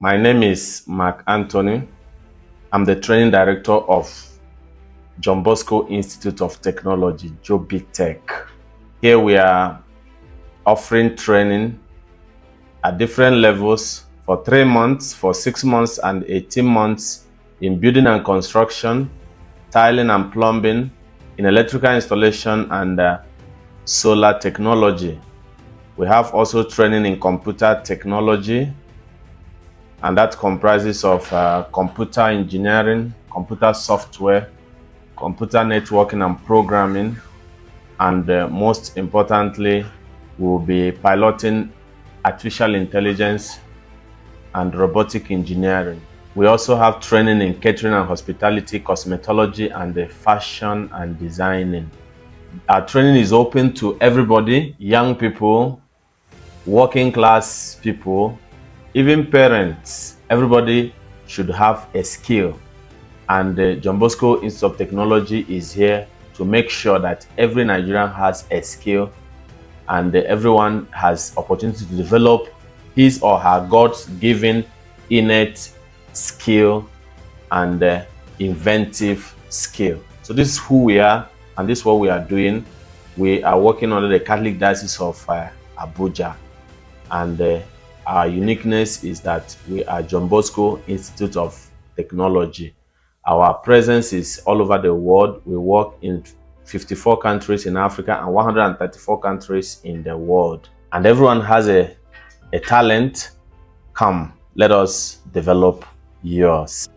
My name is Mark Anthony. I'm the training director of Bosco Institute of Technology, Jobitech. Here we are offering training at different levels for 3 months, for 6 months, and 18 months in building and construction, tiling and plumbing, in electrical installation and solar technology. We have also training in computer technology, and that comprises of computer engineering, computer software, computer networking and programming, and most importantly, we'll be piloting artificial intelligence and robotic engineering. We also have training in catering and hospitality, cosmetology, and fashion and designing. Our training is open to everybody, young people, working class people, even parents. Everybody should have a skill, and the Bosco Institute of Technology is here to make sure that every Nigerian has a skill and everyone has opportunity to develop his or her God-given innate skill and inventive skill. So this is who we are, and this is what we are doing. We are working under the Catholic Diocese of Abuja, and our uniqueness is that we are Bosco Institute of Technology. Our presence is all over the world. We work in 54 countries in Africa and 134 countries in the world. And everyone has a talent. Come, let us develop yours.